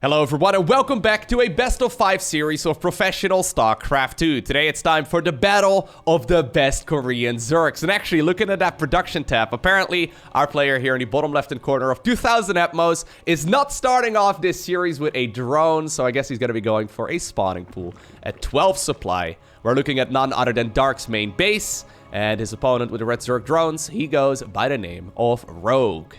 Hello everyone and welcome back to a best of 5 series of professional StarCraft 2. Today it's time for the battle of the best Korean Zergs. And actually looking at that production tab, apparently our player here in the bottom left hand corner of 2000 Atmos is not starting off this series with a drone. So I guess he's going to be going for a spawning pool at 12 supply. We're looking at none other than Dark's main base. And his opponent with the red Zerg drones, he goes by the name of Rogue.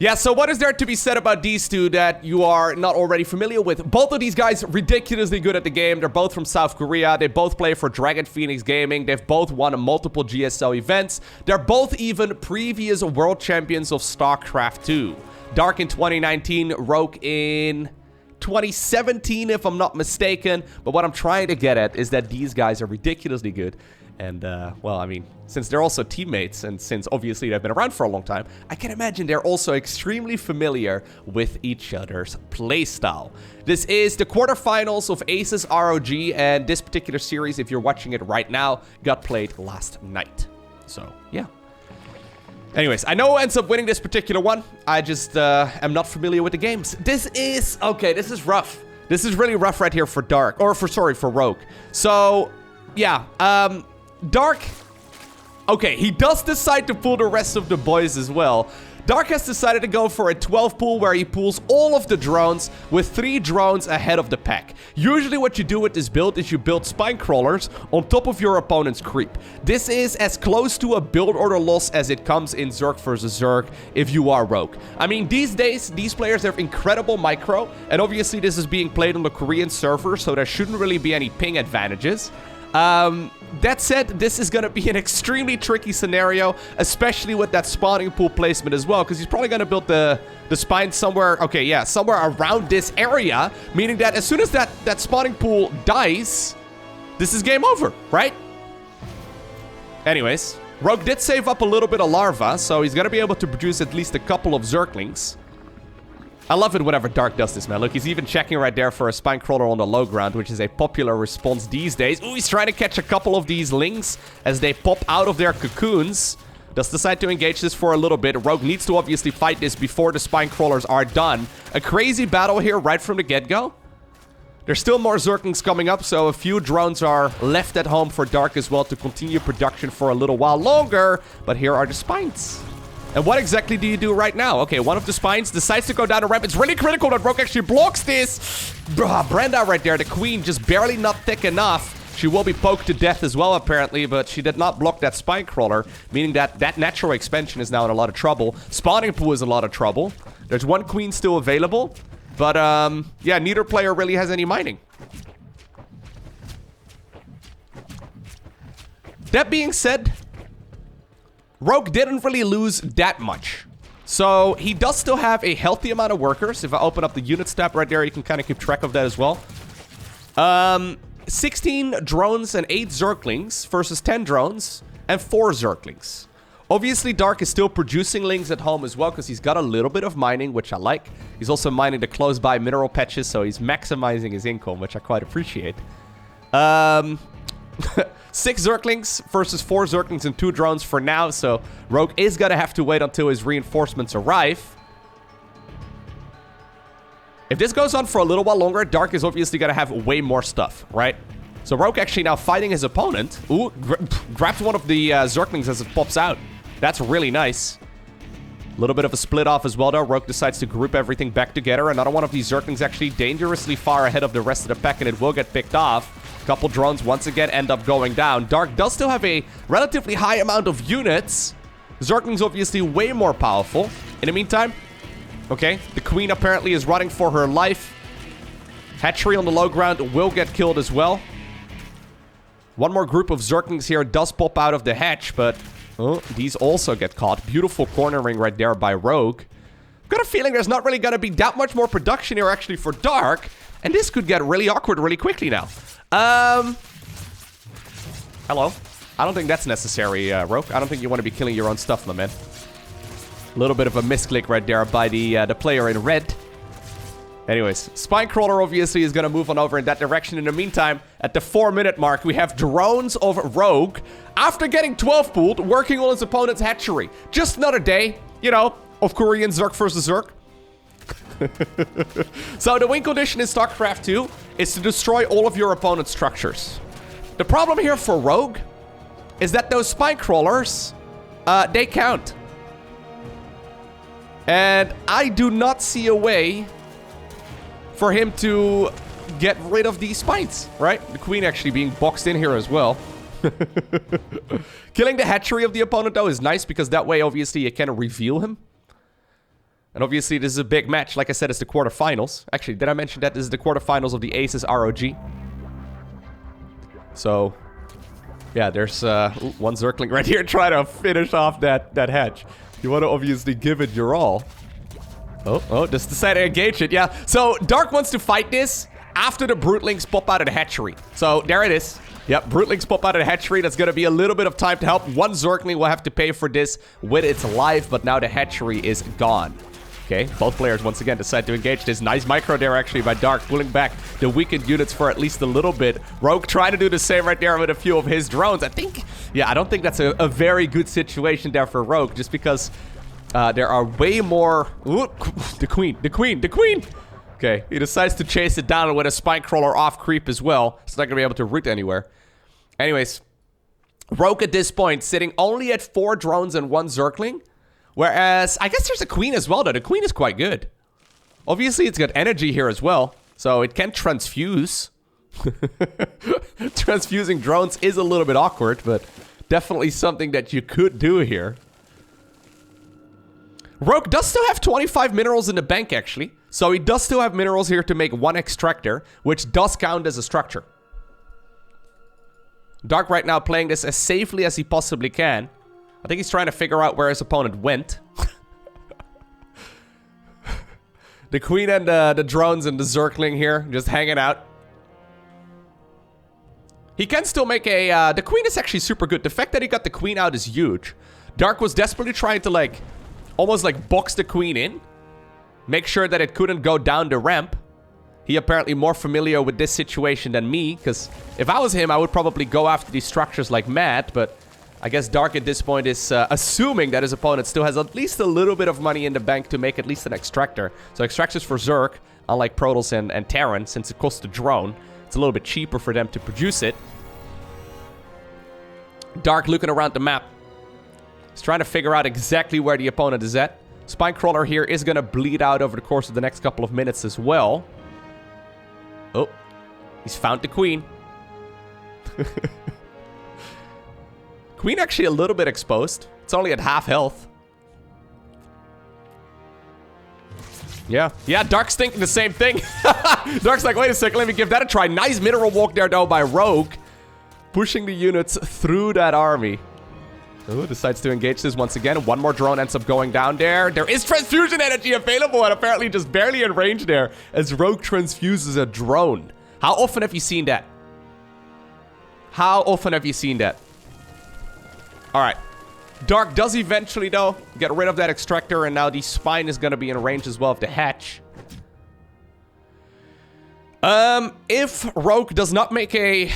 Yeah, so what is there to be said about these two that you are not already familiar with? Both of these guys ridiculously good at the game. They're both from South Korea. They both play for Dragon Phoenix Gaming. They've both won multiple GSL events. They're both even previous world champions of StarCraft 2. Dark in 2019, Rogue in 2017, if I'm not mistaken. But what I'm trying to get at is that these guys are ridiculously good. And, well, I mean, since they're also teammates, and since obviously they've been around for a long time, I can imagine they're also extremely familiar with each other's playstyle. This is the quarterfinals of Aces ROG, and this particular series, if you're watching it right now, got played last night. So, yeah. Anyways, I know who ends up winning this particular one. I just am not familiar with the games. This is rough. This is really rough right here for Dark, or for Rogue. So, yeah, Dark, okay, he does decide to pull the rest of the boys as well. Dark has decided to go for a 12 pool where he pulls all of the drones with 3 drones ahead of the pack. Usually what you do with this build is you build spine crawlers on top of your opponent's creep. This is as close to a build order loss as it comes in Zerg versus Zerg if you are Rogue. I mean, these days, these players have incredible micro, and obviously this is being played on the Korean server, so there shouldn't really be any ping advantages. That said, this is going to be an extremely tricky scenario, especially with that spawning pool placement as well, because he's probably going to build the spine somewhere, okay, yeah, somewhere around this area, meaning that as soon as that spawning pool dies, this is game over, right? Anyways, Rogue did save up a little bit of larva, so he's going to be able to produce at least a couple of Zerglings. I love it whenever Dark does this, man. Look, he's even checking right there for a spine crawler on the low ground, which is a popular response these days. Ooh, he's trying to catch a couple of these lings as they pop out of their cocoons. Does decide to engage this for a little bit. Rogue needs to obviously fight this before the spine crawlers are done. A crazy battle here right from the get-go. There's still more Zerglings coming up, so a few drones are left at home for Dark as well to continue production for a little while longer. But here are the spines. And what exactly do you do right now? Okay, one of the spines decides to go down a ramp. It's really critical that Rogue actually blocks this. Brenda right there, the queen, just barely not thick enough. She will be poked to death as well, apparently, but she did not block that spine crawler, meaning that that natural expansion is now in a lot of trouble. Spawning pool is in a lot of trouble. There's one queen still available, but, yeah, neither player really has any mining. That being said, Rogue didn't really lose that much. So he does still have a healthy amount of workers. If I open up the units tab right there, you can kind of keep track of that as well. 16 drones and 8 Zerglings versus 10 drones and 4 Zerglings. Obviously, Dark is still producing lings at home as well because he's got a little bit of mining, which I like. He's also mining the close-by mineral patches, so he's maximizing his income, which I quite appreciate. 6 Zerglings versus 4 Zerglings and 2 drones for now, so Rogue is gonna have to wait until his reinforcements arrive. If this goes on for a little while longer, Dark is obviously gonna have way more stuff, right? So Rogue actually now fighting his opponent. Ooh, grabs one of the Zerglings as it pops out. That's really nice. A little bit of a split off as well, though. Rogue decides to group everything back together. Another one of these Zerglings actually dangerously far ahead of the rest of the pack, and it will get picked off. Couple drones once again end up going down. Dark does still have a relatively high amount of units. Zergling's obviously way more powerful. In the meantime, okay, the queen apparently is running for her life. Hatchery on the low ground will get killed as well. One more group of Zerglings here does pop out of the hatch, but these also get caught. Beautiful cornering right there by Rogue. Got a feeling there's not really going to be that much more production here actually for Dark, and this could get really awkward really quickly now. Hello. I don't think that's necessary, Rogue. I don't think you want to be killing your own stuff, my man. A little bit of a misclick right there by the player in red. Anyways, spine crawler obviously is going to move on over in that direction. In the meantime, at the 4-minute mark, we have drones of Rogue, after getting 12 pooled, working on his opponent's hatchery. Just another day, you know, of Korean Zerg versus Zerg. So the win condition in StarCraft 2 is to destroy all of your opponent's structures. The problem here for Rogue is that those spine crawlers, they count. And I do not see a way for him to get rid of these spines, right? The queen actually being boxed in here as well. Killing the hatchery of the opponent, though, is nice because that way, obviously, you can reveal him. And obviously, this is a big match. Like I said, it's the quarterfinals. Actually, did I mention that this is the quarterfinals of the Aces ROG? So, yeah, there's one Zergling right here trying to finish off that hatch. You want to obviously give it your all. Oh, just decided to engage it, yeah. So, Dark wants to fight this after the Broodlings pop out of the hatchery. So, there it is. Yep, Broodlings pop out of the hatchery. That's going to be a little bit of time to help. One Zergling will have to pay for this with its life, but now the hatchery is gone. Okay, both players once again decide to engage this. Nice micro there actually by Dark, pulling back the weakened units for at least a little bit. Rogue trying to do the same right there with a few of his drones. I don't think that's a very good situation there for Rogue, just because there are way more... Ooh, the queen. Okay, he decides to chase it down with a spine crawler off creep as well. It's not going to be able to root anywhere. Anyways, Rogue at this point sitting only at 4 drones and 1 Zergling. Whereas, I guess there's a queen as well, though. The queen is quite good. Obviously, it's got energy here as well. So, it can transfuse. Transfusing drones is a little bit awkward, but definitely something that you could do here. Rogue does still have 25 minerals in the bank, actually. So, he does still have minerals here to make 1 extractor, which does count as a structure. Dark right now playing this as safely as he possibly can. I think he's trying to figure out where his opponent went. The queen and the drones and the Zergling here, just hanging out. He can still make a... the queen is actually super good. The fact that he got the queen out is huge. Dark was desperately trying to, like, almost, like, box the queen in. Make sure that it couldn't go down the ramp. He apparently more familiar with this situation than me, because if I was him, I would probably go after these structures like mad, but... I guess Dark at this point is assuming that his opponent still has at least a little bit of money in the bank to make at least an extractor. So extractors for Zerg, unlike Protoss and Terran, since it costs a drone, it's a little bit cheaper for them to produce it. Dark looking around the map. He's trying to figure out exactly where the opponent is at. Spinecrawler here is going to bleed out over the course of the next couple of minutes as well. Oh, he's found the queen. Queen actually a little bit exposed. It's only at half health. Yeah, Dark's thinking the same thing. Dark's like, wait a second, let me give that a try. Nice mineral walk there, though, by Rogue. Pushing the units through that army. Ooh, decides to engage this once again. One more drone ends up going down there. There is transfusion energy available, and apparently just barely in range there as Rogue transfuses a drone. How often have you seen that? How often have you seen that? Alright. Dark does eventually, though, get rid of that extractor, and now the spine is going to be in range as well of the hatch. If Rogue does not make a...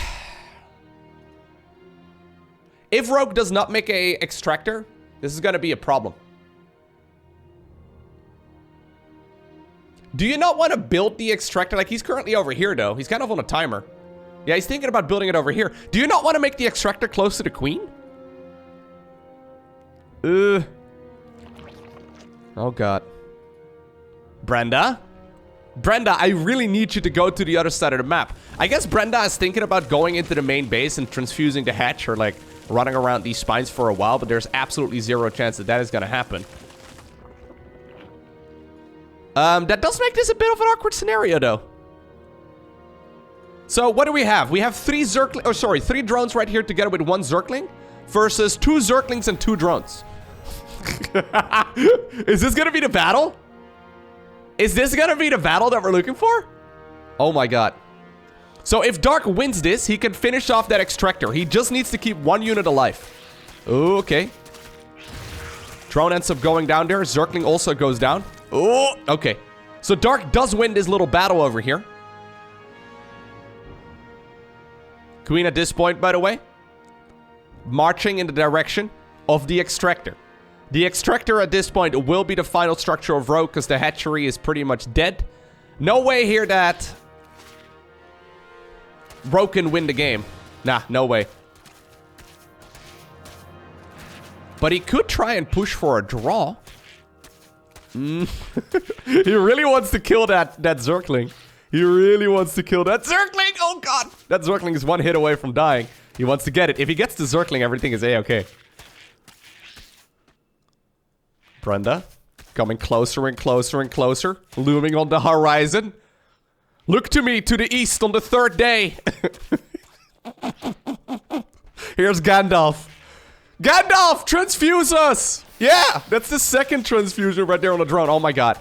If Rogue does not make a extractor, this is going to be a problem. Do you not want to build the extractor? Like, he's currently over here, though. He's kind of on a timer. Yeah, he's thinking about building it over here. Do you not want to make the extractor close to the queen? Oh, God. Brenda? Brenda, I really need you to go to the other side of the map. I guess Brenda is thinking about going into the main base and transfusing the hatch or, like, running around these spines for a while, but there's absolutely zero chance that that is going to happen. That does make this a bit of an awkward scenario, though. So, what do we have? We have 3 drones right here together with 1 Zergling versus 2 Zerglings and 2 drones. Is this gonna be the battle? Is this gonna be the battle that we're looking for? Oh my God. So if Dark wins this, he can finish off that extractor. He just needs to keep 1 unit alive. Okay. Drone ends up going down there. Zergling also goes down. Oh, okay. So Dark does win this little battle over here. Queen at this point, by the way, marching in the direction of the extractor. The extractor at this point will be the final structure of Rogue because the hatchery is pretty much dead. No way here that Rogue can win the game. Nah, no way. But he could try and push for a draw. He really wants to kill that Zergling. He really wants to kill that Zergling. Oh, God. That Zergling is one hit away from dying. He wants to get it. If he gets the Zergling, everything is A-okay. Brenda, coming closer and closer and closer. Looming on the horizon. Look to me, to the east on the third day. Here's Gandalf. Gandalf, transfuse us! Yeah, that's the second transfusion right there on the drone. Oh my god.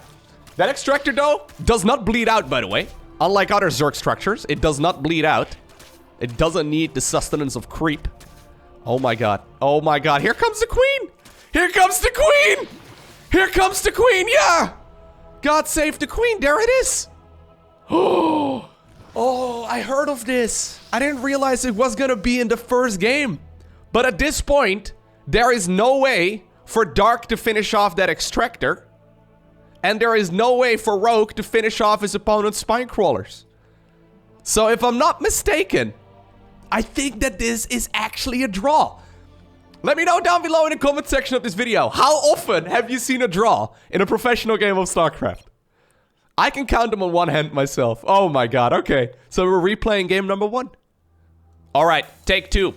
That extractor, though, does not bleed out, by the way. Unlike other Zerg structures, it does not bleed out. It doesn't need the sustenance of creep. Oh my god. Oh my god. Here comes the queen! Here comes the queen! Here comes the queen, yeah! God save the queen, there it is! Oh, I heard of this. I didn't realize it was gonna be in the first game. But at this point, there is no way for Dark to finish off that extractor. And there is no way for Rogue to finish off his opponent's spine crawlers. So if I'm not mistaken, I think that this is actually a draw. Let me know down below in the comment section of this video, how often have you seen a draw in a professional game of StarCraft? I can count them on one hand myself. Oh my god, okay. So we're replaying game number 1. Alright, take 2.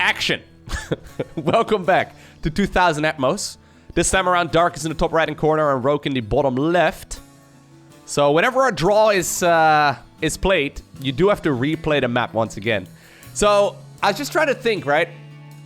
Action. Welcome back to 2000 Atmos. This time around, Dark is in the top right-hand corner and Rogue in the bottom left. So whenever a draw is played, you do have to replay the map once again. So I was just trying to think, right?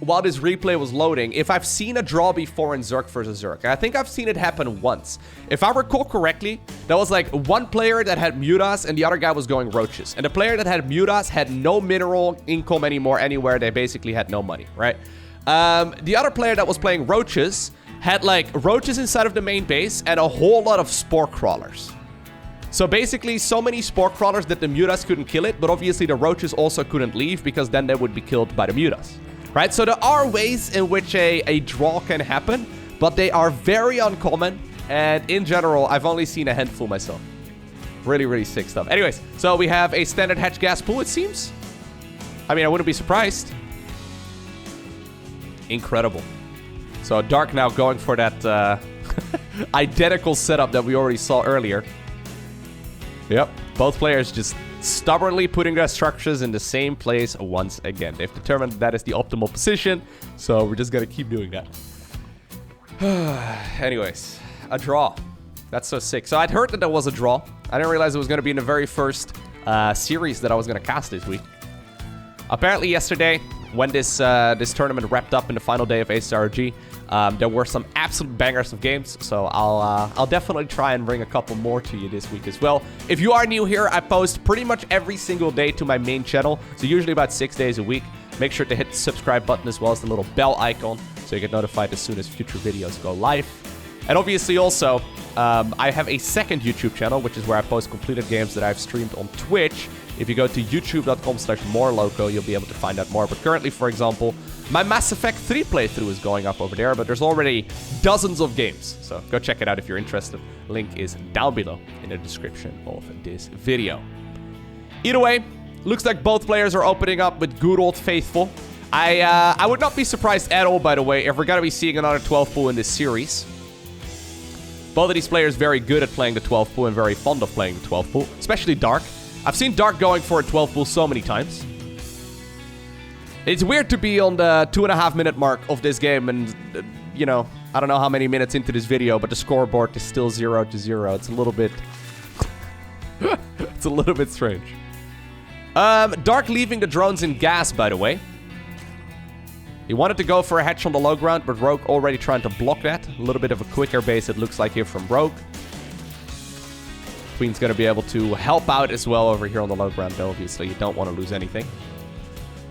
While this replay was loading, if I've seen a draw before in Zerg versus Zerg. I think I've seen it happen once. If I recall correctly, there was like one player that had Mutas and the other guy was going Roaches. And the player that had Mutas had no mineral income anymore anywhere. They basically had no money, right? The other player that was playing Roaches had like Roaches inside of the main base and a whole lot of Spore Crawlers. So basically, so many Spore Crawlers that the Mutas couldn't kill it, but obviously the Roaches also couldn't leave because then they would be killed by the Mutas. Right, so there are ways in which a draw can happen, but they are very uncommon, and in general, I've only seen a handful myself. Really, really sick stuff. Anyways, so we have a standard hatch gas pool, it seems. I mean, I wouldn't be surprised. Incredible. So Dark now going for that identical setup that we already saw earlier. Yep, both players just stubbornly putting their structures in the same place once again. They've determined that is the optimal position, so we're just gonna keep doing that. Anyways, a draw. That's so sick. So I'd heard that there was a draw. I didn't realize it was gonna be in the very first series that I was gonna cast this week. Apparently yesterday, when this tournament wrapped up in the final day of ASRG, there were some absolute bangers of games, so I'll definitely try and bring a couple more to you this week as well. If you are new here, I post pretty much every single day to my main channel, so usually about 6 days a week. Make sure to hit the subscribe button as well as the little bell icon, so you get notified as soon as future videos go live. And obviously also, I have a second YouTube channel, which is where I post completed games that I've streamed on Twitch. If you go to youtube.com/moreloko, you'll be able to find out more. But currently, for example, my Mass Effect 3 playthrough is going up over there, but there's already dozens of games. So go check it out if you're interested. Link is down below in the description of this video. Either way, looks like both players are opening up with good old faithful. I would not be surprised at all, by the way, if we're going to be seeing another 12 pool in this series. Both of these players very good at playing the 12 pool and very fond of playing the 12 pool, especially Dark. I've seen Dark going for a 12 pool so many times. It's weird to be on the 2.5 minute mark of this game and, you know, I don't know how many minutes into this video, but the scoreboard is still 0-0. It's a little bit... it's a little bit strange. Dark leaving the drones in gas, by the way. He wanted to go for a hatch on the low ground, but Rogue already trying to block that. A little bit of a quicker base, it looks like, here from Rogue. Queen's going to be able to help out as well over here on the low ground, though. Obviously, you don't want to lose anything.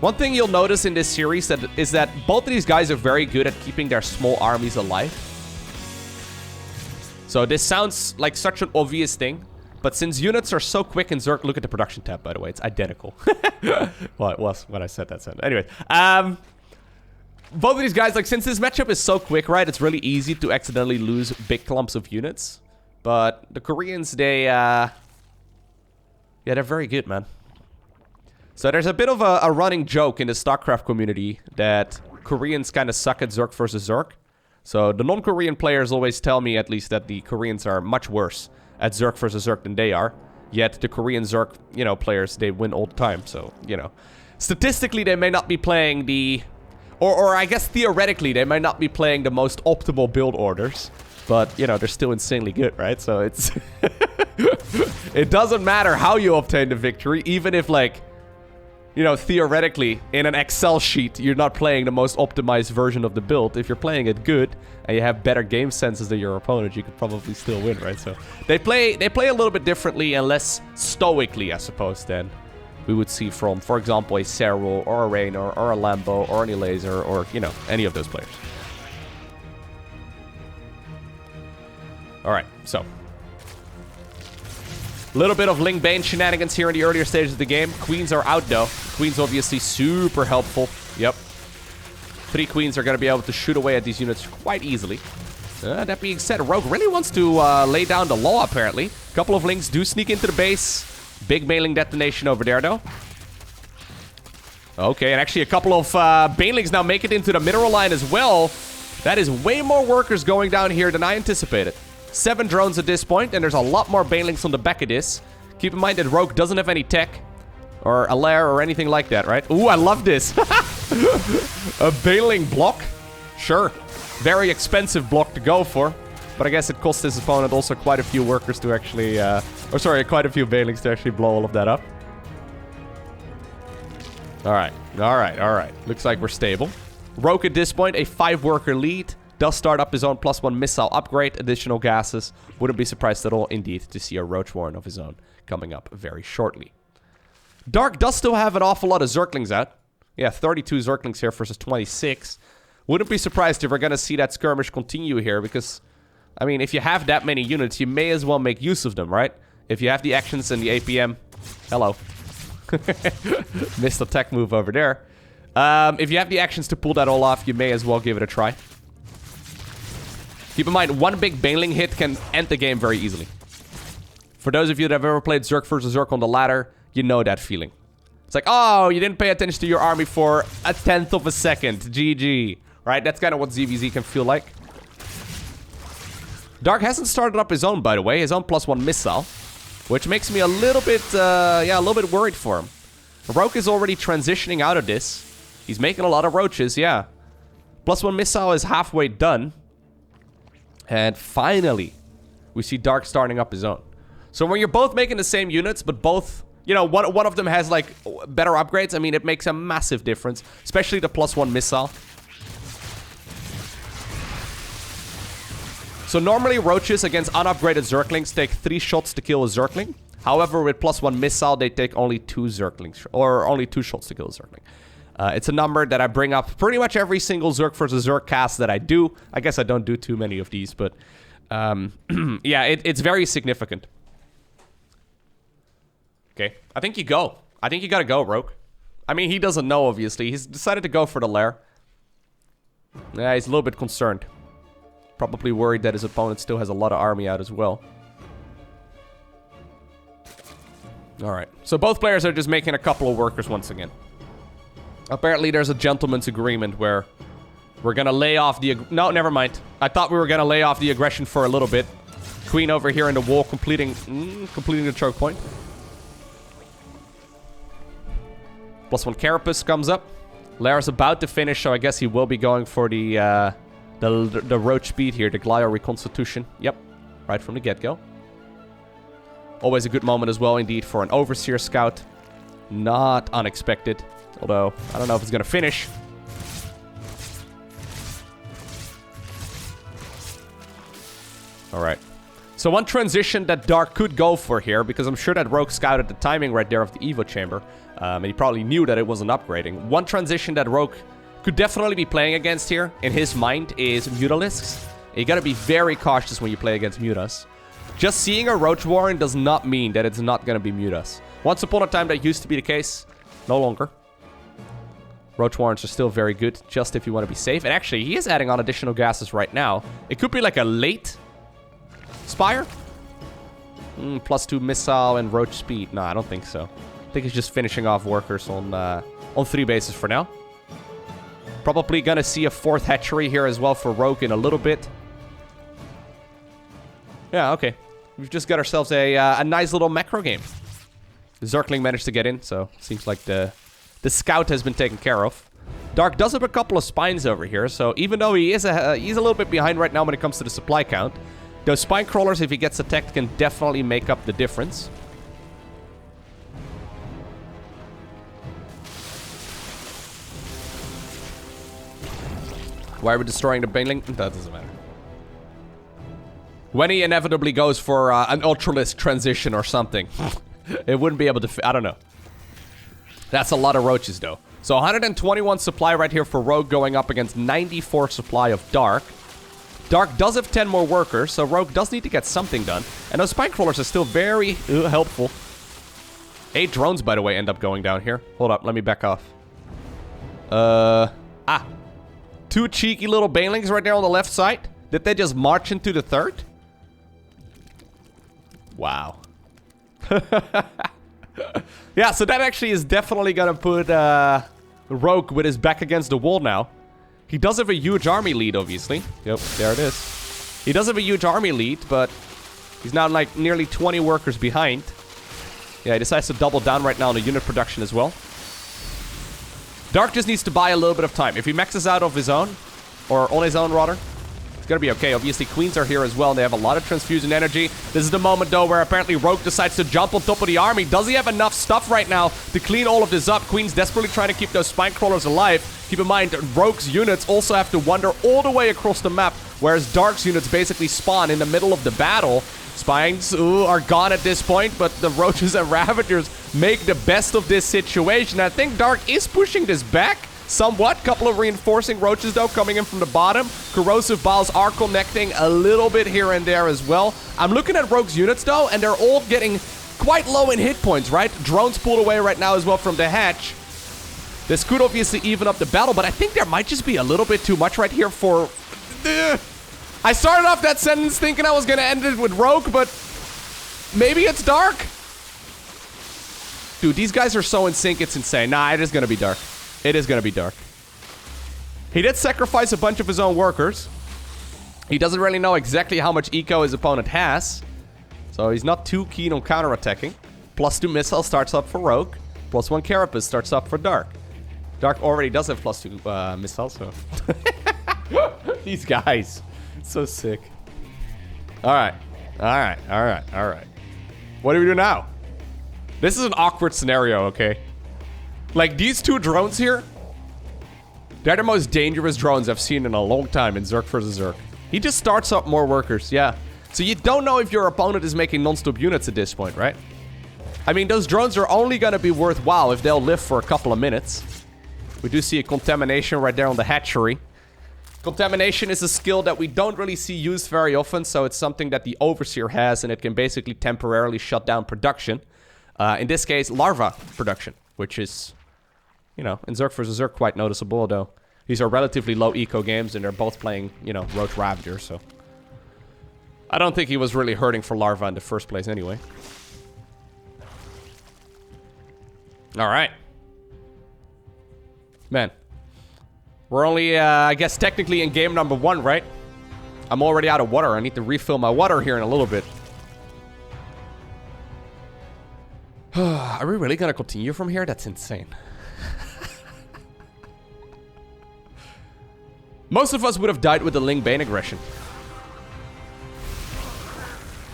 One thing you'll notice in this series is that both of these guys are very good at keeping their small armies alive. So this sounds like such an obvious thing, but since units are so quick in Zerg, look at the production tab, by the way. It's identical. Well, it was when I said that sentence. Anyways, both of these guys, like, since this matchup is so quick, right, it's really easy to accidentally lose big clumps of units. But the Koreans, they, yeah, they're very good, man. So there's a bit of a running joke in the StarCraft community that Koreans kind of suck at Zerg versus Zerg. So the non-Korean players always tell me, at least, that the Koreans are much worse at Zerg versus Zerg than they are. Yet the Korean Zerg, you know, players, they win all the time. So, you know, statistically, they may not be playing the... Or I guess theoretically, they might not be playing the most optimal build orders. But, you know, they're still insanely good, right? So it's... it doesn't matter how you obtain the victory, even if, like... You know, theoretically, in an Excel sheet, you're not playing the most optimized version of the build. If you're playing it good, and you have better game senses than your opponent, you could probably still win, right? So, they play a little bit differently and less stoically, I suppose, than we would see from, for example, a Serral, or a Raynor, or a Lambo, or any Laser, or, you know, any of those players. Alright, so... Little bit of Ling Bane shenanigans here in the earlier stages of the game. Queens are out, though. Queens obviously super helpful. Yep. 3 queens are going to be able to shoot away at these units quite easily. That being said, Rogue really wants to lay down the law, apparently. A couple of Lings do sneak into the base. Big Baneling detonation over there, though. Okay, and actually a couple of Banelings now make it into the mineral line as well. That is way more workers going down here than I anticipated. 7 drones at this point, and there's a lot more Banelings on the back of this. Keep in mind that Rogue doesn't have any tech, or a lair, or anything like that, right? Ooh, I love this. A Baneling block? Sure. Very expensive block to go for. But I guess it costs his opponent also quite a few workers to actually... or sorry, quite a few Banelings to actually blow all of that up. Alright, alright, alright. Looks like we're stable. Rogue at this point, a 5-worker lead. Does start up his own +1 missile upgrade, additional gases. Wouldn't be surprised at all, indeed, to see a Roach Warren of his own coming up very shortly. Dark does still have an awful lot of Zerglings out. Yeah, 32 Zerglings here versus 26. Wouldn't be surprised if we're going to see that skirmish continue here, because, I mean, if you have that many units, you may as well make use of them, right? If you have the actions and the APM... Hello. Missed the tech move over there. If you have the actions to pull that all off, you may as well give it a try. Keep in mind, one big Baneling hit can end the game very easily. For those of you that have ever played Zerg versus Zerg on the ladder, you know that feeling. It's like, oh, you didn't pay attention to your army for 1/10 of a second. GG. Right? That's kind of what ZVZ can feel like. Dark hasn't started up his own, by the way. His own +1 missile. Which makes me a little bit, yeah, a little bit worried for him. Rogue is already transitioning out of this. He's making a lot of roaches, yeah. +1 missile is halfway done. And finally, we see Dark starting up his own. So when you're both making the same units, but both, you know, one of them has, like, better upgrades, I mean, it makes a massive difference. Especially the +1 missile. So normally, roaches against unupgraded Zerglings take 3 shots to kill a Zergling. However, with +1 missile, they take only 2 Zerglings, or only 2 shots to kill a Zergling. It's a number that I bring up pretty much every single Zerg versus Zerg cast that I do. I guess I don't do too many of these, but yeah, it's very significant. Okay, I think you go. I think you gotta go, Rogue. I mean, he doesn't know, obviously. He's decided to go for the lair. Yeah, he's a little bit concerned. Probably worried that his opponent still has a lot of army out as well. Alright, so both players are just making a couple of workers once again. Apparently there's a gentleman's agreement where we're gonna lay off the... No, never mind. I thought we were gonna lay off the aggression for a little bit. Queen over here in the wall completing the choke point. +1 Carapace comes up. Lair's about to finish, so I guess he will be going for the roach speed here, the Glio Reconstitution. Yep, right from the get-go. Always a good moment as well, indeed, for an Overseer Scout. Not unexpected. Although, I don't know if it's going to finish. Alright. So one transition that Dark could go for here, because I'm sure that Rogue scouted the timing right there of the Evo Chamber. And he probably knew that it wasn't upgrading. One transition that Rogue could definitely be playing against here, in his mind, is Mutalisks. You gotta be very cautious when you play against Mutas. Just seeing a Roach Warren does not mean that it's not gonna be Mutas. Once upon a time, that used to be the case. No longer. Roach warrants are still very good, just if you want to be safe. And actually, he is adding on additional gases right now. It could be like a late Spire. +2 missile and Roach speed. No, I don't think so. I think he's just finishing off workers on 3 bases for now. Probably gonna see a 4th hatchery here as well for Rogue in a little bit. Yeah, okay. We've just got ourselves a nice little macro game. The Zergling managed to get in, so seems like the scout has been taken care of. Dark does have a couple of spines over here, so even though he's a little bit behind right now when it comes to the supply count, those spine crawlers, if he gets attacked, can definitely make up the difference. Why are we destroying the Baneling? That doesn't matter. When he inevitably goes for an Ultralisk transition or something, it wouldn't be able to... I don't know. That's a lot of roaches, though. So 121 supply right here for Rogue going up against 94 supply of Dark. Dark does have 10 more workers, so Rogue does need to get something done. And those spine crawlers are still very helpful. 8 drones, by the way, end up going down here. Hold up, let me back off. 2 cheeky little banelings right there on the left side. Did they just march into the 3rd? Wow. Yeah, so that actually is definitely gonna put Rogue with his back against the wall now. He does have a huge army lead, obviously. Yep, there it is. He does have a huge army lead, but he's now like nearly 20 workers behind. Yeah, he decides to double down right now on the unit production as well. Dark just needs to buy a little bit of time. If he maxes out of his own, or on his own rather, it's gonna be okay. Obviously, Queens are here as well, and they have a lot of transfusion energy. This is the moment, though, where apparently Rogue decides to jump on top of the army. Does he have enough stuff right now to clean all of this up? Queen's desperately trying to keep those spine crawlers alive. Keep in mind, Rogue's units also have to wander all the way across the map, whereas Dark's units basically spawn in the middle of the battle. Spines are gone at this point, but the Roaches and Ravagers make the best of this situation. I think Dark is pushing this back somewhat. Couple of reinforcing Roaches, though, coming in from the bottom. Corrosive Biles are connecting a little bit here and there as well. I'm looking at Rogue's units, though, and they're all getting quite low in hit points, right? Drones pulled away right now as well from the hatch. This could obviously even up the battle, but I think there might just be a little bit too much right here for... I started off that sentence thinking I was going to end it with Rogue, but maybe it's Dark. Dude, these guys are so in sync, it's insane. Nah, it is going to be Dark. It is going to be Dark. He did sacrifice a bunch of his own workers. He doesn't really know exactly how much eco his opponent has, so he's not too keen on counterattacking. +2 missile starts up for Rogue. +1 carapace starts up for Dark. Dark already does have +2 missiles, so... These guys. So sick. Alright. Alright. Alright. Alright. What do we do now? This is an awkward scenario, okay? Like, these 2 drones here, they're the most dangerous drones I've seen in a long time in Zerg vs. Zerg. He just starts up more workers, yeah. So you don't know if your opponent is making non-stop units at this point, right? I mean, those drones are only gonna be worthwhile if they'll live for a couple of minutes. We do see a contamination right there on the hatchery. Contamination is a skill that we don't really see used very often, so it's something that the Overseer has, and it can basically temporarily shut down production. In this case, larva production, which is, you know, in Zerg vs. Zerg quite noticeable, although these are relatively low eco games, and they're both playing, you know, Roach Ravager, so... I don't think he was really hurting for larva in the first place anyway. Alright. Man. We're only, I guess, technically in game number 1, right? I'm already out of water. I need to refill my water here in a little bit. Are we really gonna continue from here? That's insane. Most of us would have died with the Ling Bane aggression.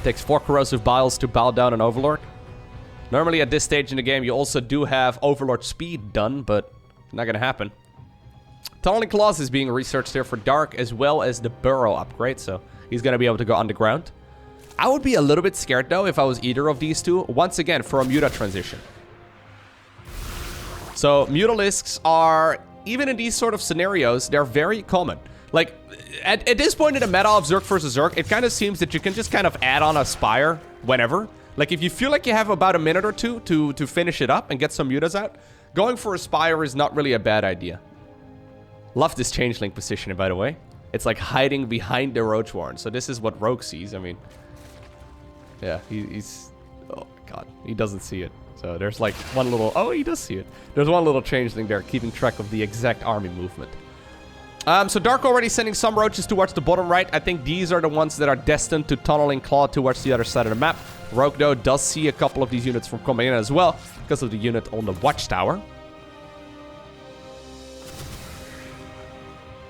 Takes 4 corrosive biles to bow down an Overlord. Normally at this stage in the game, you also do have Overlord speed done, but not gonna happen. Tunneling Claws is being researched here for Dark, as well as the Burrow upgrade, so he's gonna be able to go underground. I would be a little bit scared, though, if I was either of these two, once again, for a Muta transition. So, Mutalisks are, even in these sort of scenarios, they're very common. Like, at this point in the meta of Zerg vs. Zerg, it kind of seems that you can just kind of add on a Spire whenever. Like, if you feel like you have about a minute or two to finish it up and get some Mutas out, going for a Spire is not really a bad idea. Love this changeling position, by the way. It's like hiding behind the Roach Warren. So this is what Rogue sees. I mean, yeah, he's... Oh, my God. He doesn't see it. So there's like one little... Oh, he does see it. There's one little changeling there keeping track of the exact army movement. So Dark already sending some roaches towards the bottom right. I think these are the ones that are destined to tunnel and claw towards the other side of the map. Rogue, though, does see a couple of these units from coming in as well because of the unit on the watchtower.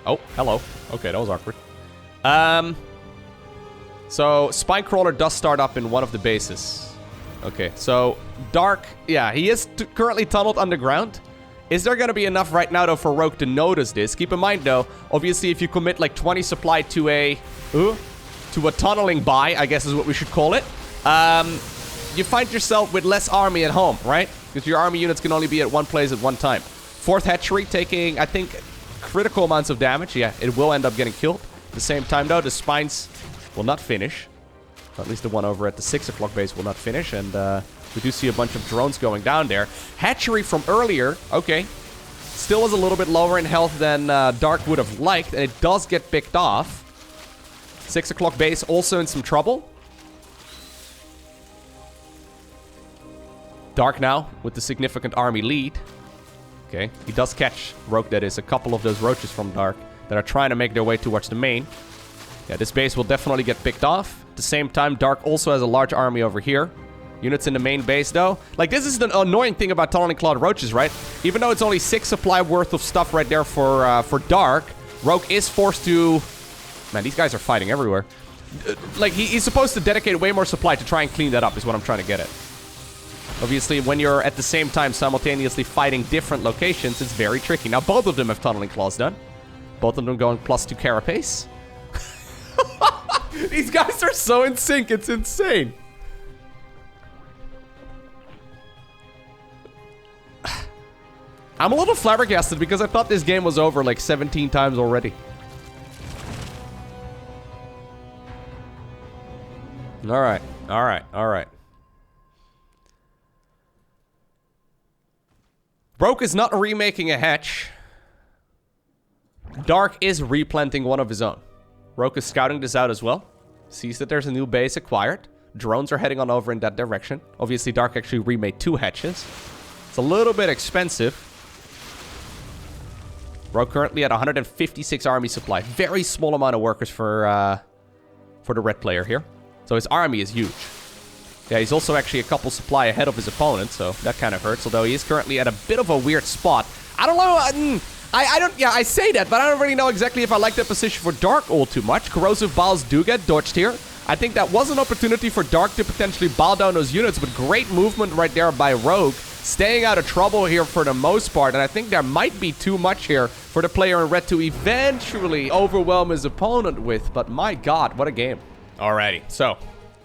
Oh, hello. Okay, that was awkward. So Spinecrawler does start up in one of the bases. Okay, so Dark, yeah, he is currently tunneled underground. Is there going to be enough right now, though, for Rogue to notice this? Keep in mind, though, obviously, if you commit, like, 20 supply to a tunneling buy, I guess is what we should call it, you find yourself with less army at home, right? Because your army units can only be at one place at one time. Fourth hatchery taking, I think, critical amounts of damage. Yeah, it will end up getting killed. At the same time, though, the spines will not finish. At least the one over at the 6 o'clock base will not finish, and we do see a bunch of drones going down there. Hatchery from earlier, okay. Still was a little bit lower in health than Dark would have liked, and it does get picked off. 6 o'clock base also in some trouble. Dark now with the significant army lead. Okay, he does catch Rogue, that is, a couple of those roaches from Dark that are trying to make their way towards the main. Yeah, this base will definitely get picked off. At the same time, Dark also has a large army over here. Units in the main base, though. Like, this is the annoying thing about tunneling clawed roaches, right? Even though it's only 6 supply worth of stuff right there for Dark, Rogue is forced to... Man, these guys are fighting everywhere. Like, he's supposed to dedicate way more supply to try and clean that up, is what I'm trying to get at. Obviously, when you're at the same time simultaneously fighting different locations, it's very tricky. Now, both of them have tunneling claws done. Both of them going +2 carapace. These guys are so in sync, it's insane. I'm a little flabbergasted because I thought this game was over like 17 times already. Alright, alright, alright. Broke is not remaking a hatch. Dark is replanting one of his own. Rogue is scouting this out as well. Sees that there's a new base acquired. Drones are heading on over in that direction. Obviously, Dark actually remade 2 hatches. It's a little bit expensive. Rogue currently at 156 army supply. Very small amount of workers for the red player here. So his army is huge. Yeah, he's also actually a couple supply ahead of his opponent, so that kind of hurts. Although he is currently at a bit of a weird spot. I don't know... I say that, but I don't really know exactly if I like that position for Dark all too much. Corrosive Biles do get dodged here. I think that was an opportunity for Dark to potentially bow down those units, but great movement right there by Rogue. Staying out of trouble here for the most part, and I think there might be too much here for the player in red to eventually overwhelm his opponent with, but my god, what a game. Alrighty, so,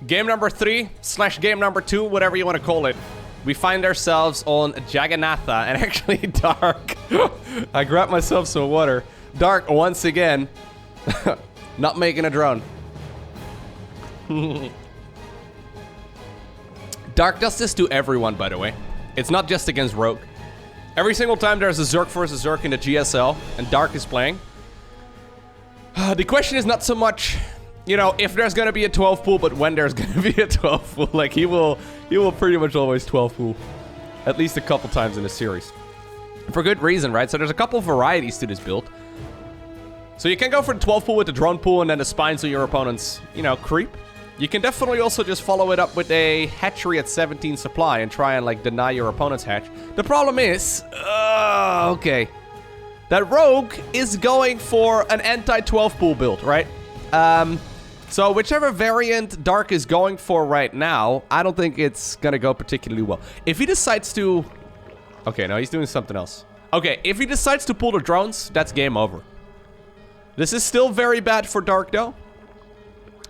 game number 3 / game number 2, whatever you want to call it. We find ourselves on Jagannatha, and actually Dark. I grabbed myself some water. Dark, once again, not making a drone. Dark does this to everyone, by the way. It's not just against Rogue. Every single time there's a Zerg versus Zerg in the GSL, and Dark is playing, the question is not so much, you know, if there's gonna be a 12 pool, but when there's gonna be a 12 pool. Like, he will pretty much always 12 pool. At least a couple times in the series. For good reason, right? So there's a couple varieties to this build. So you can go for the 12 pool with the drone pool and then the spines of your opponent's, you know, creep. You can definitely also just follow it up with a hatchery at 17 supply and try and, like, deny your opponent's hatch. The problem is... okay. That Rogue is going for an anti-12 pool build, right? So whichever variant Dark is going for right now, I don't think it's gonna go particularly well. If he decides to... Okay, no, he's doing something else. Okay, if he decides to pull the drones, that's game over. This is still very bad for Dark, though.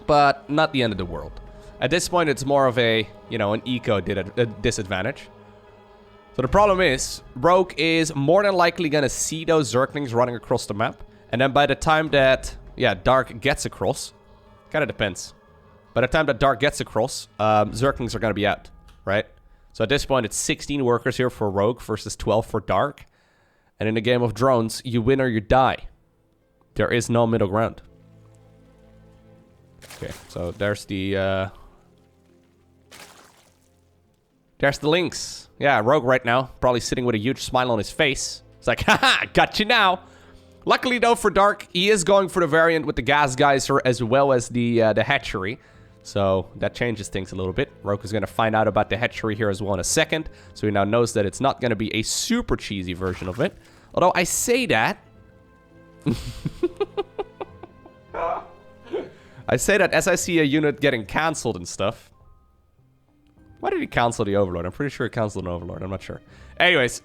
But not the end of the world. At this point, it's more of a, you know, an eco disadvantage. So the problem is, Rogue is more than likely gonna see those Zerglings running across the map. And then by the time that, yeah, Dark gets across, kind of depends. By the time that Dark gets across, Zerglings are gonna be out, right? So at this point, it's 16 workers here for Rogue versus 12 for Dark. And in a game of drones, you win or you die. There is no middle ground. Okay, so there's the Lynx. Yeah, Rogue right now, probably sitting with a huge smile on his face. It's like, haha, got you now. Luckily though for Dark, he is going for the variant with the gas geyser as well as the hatchery. So that changes things a little bit. Rogue is going to find out about the hatchery here as well in a second. So he now knows that it's not going to be a super cheesy version of it. Although I say that... I say that as I see a unit getting cancelled and stuff. Why did he cancel the Overlord? I'm pretty sure he canceled an Overlord. I'm not sure. Anyways,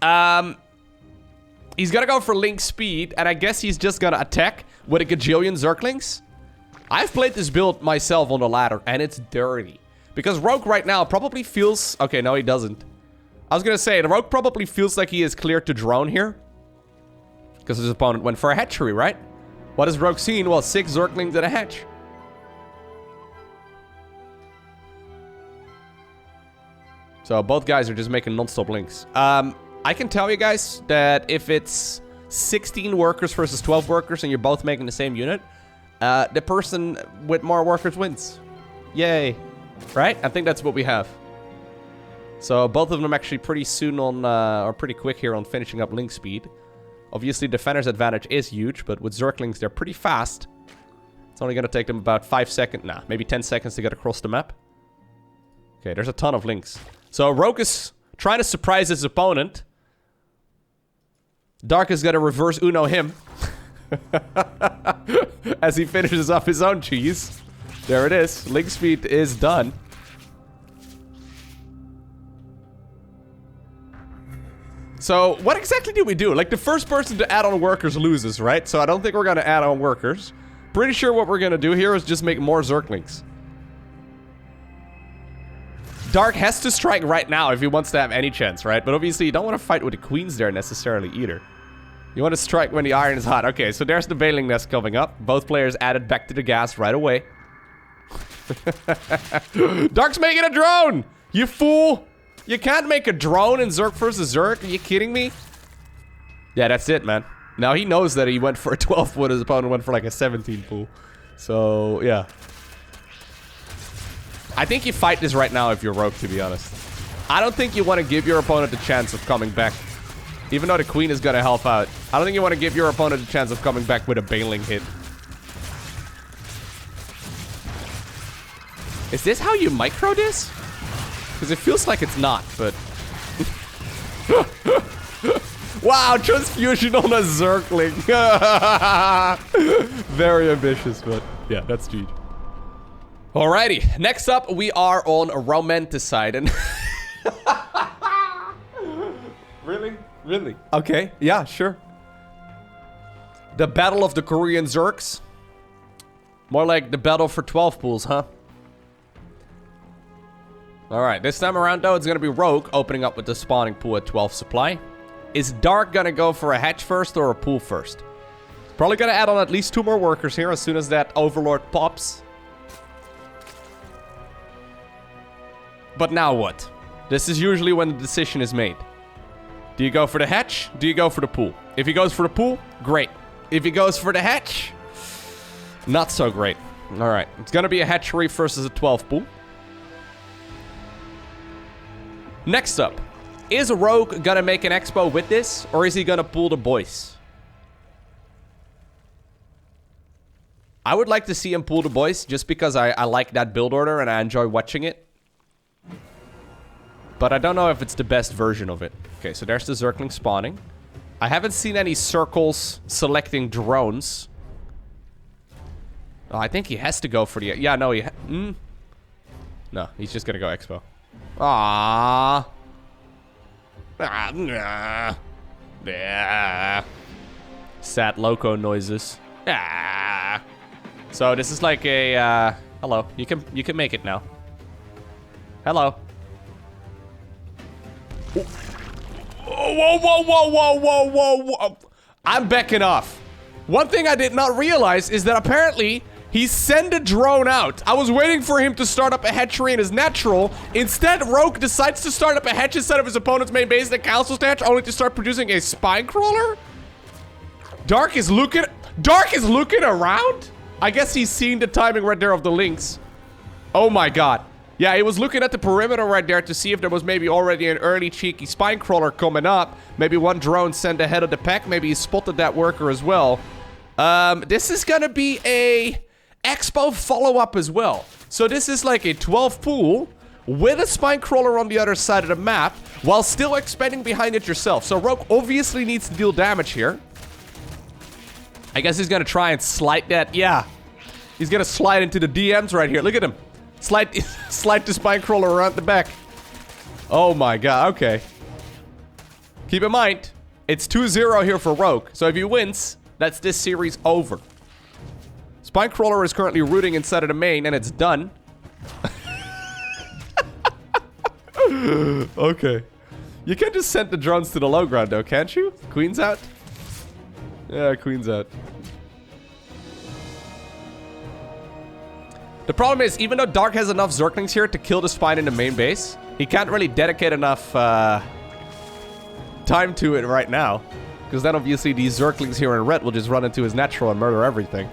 he's gonna go for Link speed, and I guess he's just gonna attack with a gajillion Zerglings. I've played this build myself on the ladder, and it's dirty. Because Rogue right now probably feels... Okay, no, he doesn't. I was gonna say, the Rogue probably feels like he is cleared to drone here. Because his opponent went for a hatchery, right? What has Rogue seen? Well, 6 Zerglings and a hatch. So both guys are just making non-stop links. I can tell you guys that if it's 16 workers versus 12 workers and you're both making the same unit, the person with more workers wins. Yay. Right? I think that's what we have. So both of them actually pretty soon on, or pretty quick here on finishing up link speed. Obviously, Defender's advantage is huge, but with Zerglings, they're pretty fast. It's only going to take them about 5 seconds, nah, maybe 10 seconds to get across the map. Okay, there's a ton of links. So Rogue is trying to surprise his opponent. Dark is going to reverse Uno him. As he finishes off his own cheese. There it is. Link speed is done. So, what exactly do we do? Like, the first person to add on workers loses, right? So I don't think we're going to add on workers. Pretty sure what we're going to do here is just make more Zerglings. Dark has to strike right now if he wants to have any chance, right? But obviously, you don't want to fight with the queens there necessarily either. You want to strike when the iron is hot. Okay, so there's the Baling Nest coming up. Both players added back to the gas right away. Dark's making a drone! You fool! You can't make a drone in Zerg versus Zerg. Are you kidding me? Yeah, that's it, man. Now he knows that he went for a 12 when his opponent went for like a 17 pool. So, yeah. I think you fight this right now if you're Rogue, to be honest. I don't think you want to give your opponent the chance of coming back. Even though the queen is going to help out. I don't think you want to give your opponent the chance of coming back with a Baling hit. Is this how you micro this? Because it feels like it's not, but... Wow, transfusion on a Zergling. Very ambitious, but yeah, that's GG. Alrighty, next up we are on Romanticide, and... Really? Really? Okay, yeah, sure. The Battle of the Korean Zergs. More like the battle for 12 pools, huh? Alright, this time around though, it's gonna be Rogue opening up with the spawning pool at 12 supply. Is Dark gonna go for a hatch first or a pool first? Probably gonna add on at least 2 more workers here as soon as that Overlord pops. But now what? This is usually when the decision is made. Do you go for the hatch? Do you go for the pool? If he goes for the pool, great. If he goes for the hatch, not so great. Alright, it's gonna be a hatchery versus a 12 pool. Next up, is Rogue gonna make an expo with this, or is he gonna pull the boys? I would like to see him pull the boys, just because I like that build order and I enjoy watching it. But I don't know if it's the best version of it. Okay, so there's the Zergling spawning. I haven't seen any circles selecting drones. Oh, I think he has to go for the... Yeah, no, No, he's just gonna go expo. Aww. Sad loco noises. So this is like a hello. You can make it now. Hello. Whoa, whoa, whoa, whoa, whoa, whoa, whoa. I'm backing off. One thing I did not realize is that apparently He sent a drone out. I was waiting for him to start up a hatchery in his natural. Instead, Rogue decides to start up a hatch instead of his opponent's main base in the council hatch, only to start producing a spine crawler? Dark is looking around? I guess he's seeing the timing right there of the links. Oh my god. Yeah, he was looking at the perimeter right there to see if there was maybe already an early cheeky spine crawler coming up. Maybe one drone sent ahead of the pack. Maybe he spotted that worker as well. This is gonna be a Expo follow-up as well. So this is like a 12 pool with a spine crawler on the other side of the map while still expanding behind it yourself. So Rogue obviously needs to deal damage here. I guess he's gonna try and slide that. Yeah. He's gonna slide into the DMs right here. Look at him. Slide the spine crawler around the back. Oh my god. Okay. Keep in mind, it's 2-0 here for Rogue. So if he wins, that's this series over. Spine crawler is currently rooting inside of the main, and it's done. Okay. You can just send the drones to the low ground, though, can't you? Queen's out? Yeah, Queen's out. The problem is, even though Dark has enough Zerglings here to kill the spine in the main base, he can't really dedicate enough time to it right now. Because then obviously these Zerglings here in red will just run into his natural and murder everything.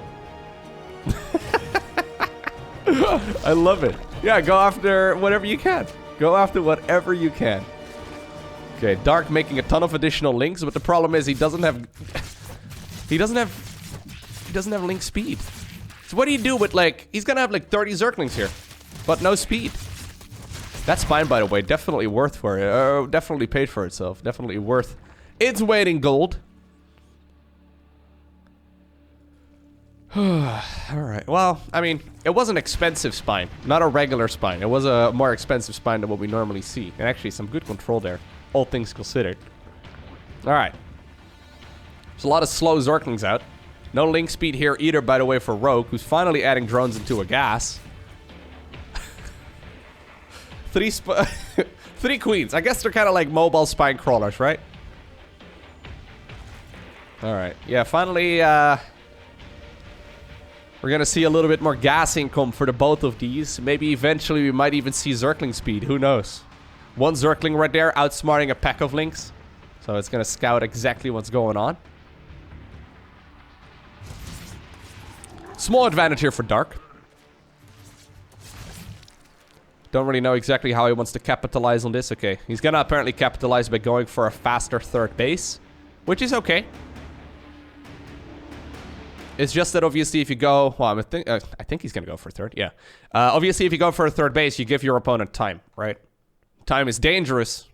I love it. Yeah, go after whatever you can. Go after whatever you can. Okay, Dark making a ton of additional links, but the problem is he doesn't have link speed. So what do you do with, like, he's gonna have like 30 Zerglings here, but no speed. That's fine, by the way. Definitely worth for it. Definitely paid for itself. Definitely worth its weight in gold. Alright, well, I mean, it was an expensive spine, not a regular spine. It was a more expensive spine than what we normally see. And actually, some good control there, all things considered. Alright. There's a lot of slow Zerglings out. No link speed here either, by the way, for Rogue, who's finally adding drones into a gas. Three queens. I guess they're kind of like mobile spine crawlers, right? Alright, yeah, finally, we're gonna see a little bit more gas income for the both of these. Maybe eventually we might even see Zergling speed. Who knows? One Zergling right there outsmarting a pack of links. So it's gonna scout exactly what's going on. Small advantage here for Dark. Don't really know exactly how he wants to capitalize on this. Okay, he's gonna apparently capitalize by going for a faster third base, which is okay. It's just that obviously if you go... Well, I think he's going to go for third, yeah. Obviously if you go for a third base, you give your opponent time, right? Time is dangerous.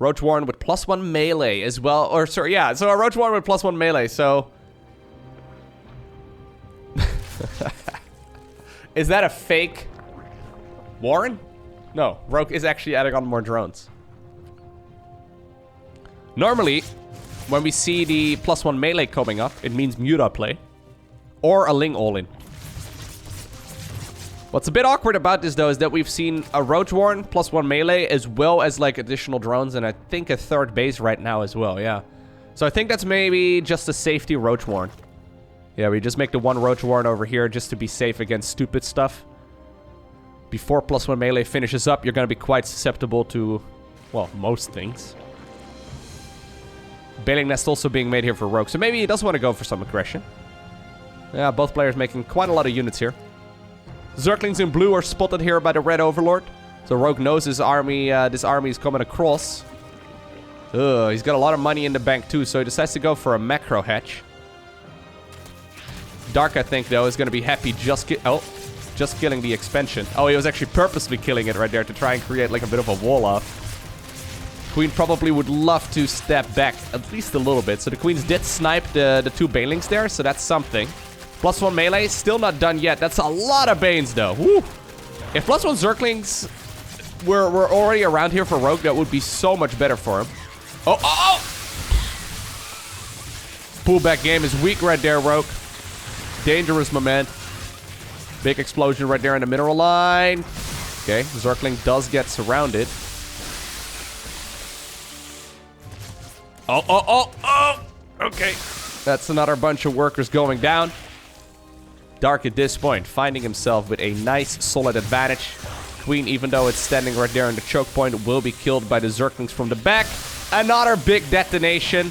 Roach Warren with +1 melee as well. Or, sorry, yeah. So a Roach Warren with +1 melee, so... Is that a fake Warren? No, Rogue is actually adding on more drones. Normally... when we see the +1 melee coming up, it means Muta play. Or a Ling all-in. What's a bit awkward about this, though, is that we've seen a Roach Warren +1 melee, as well as, like, additional drones, and I think a third base right now as well, yeah. So I think that's maybe just a safety Roach Warren. Yeah, we just make the one Roach Warren over here just to be safe against stupid stuff. Before +1 melee finishes up, you're gonna be quite susceptible to, well, most things. Bailing Nest also being made here for Rogue, so maybe he does want to go for some aggression. Yeah, both players making quite a lot of units here. Zerglings in blue are spotted here by the Red Overlord. So Rogue knows his army, this army is coming across. He's got a lot of money in the bank too, so he decides to go for a macro hatch. Dark, I think, though, is going to be happy just killing the expansion. Oh, he was actually purposely killing it right there to try and create like a bit of a wall off. Queen probably would love to step back at least a little bit. So the Queens did snipe the two Banelings there, so that's something. +1 melee, still not done yet. That's a lot of Banes, though. Woo. If +1 Zerglings were already around here for Rogue, that would be so much better for him. Oh! Pullback game is weak right there, Rogue. Dangerous, my man. Big explosion right there in the mineral line. Okay, Zergling does get surrounded. Oh! Okay. That's another bunch of workers going down. Dark at this point, finding himself with a nice, solid advantage. Queen, even though it's standing right there in the choke point, will be killed by the Zerglings from the back. Another big detonation.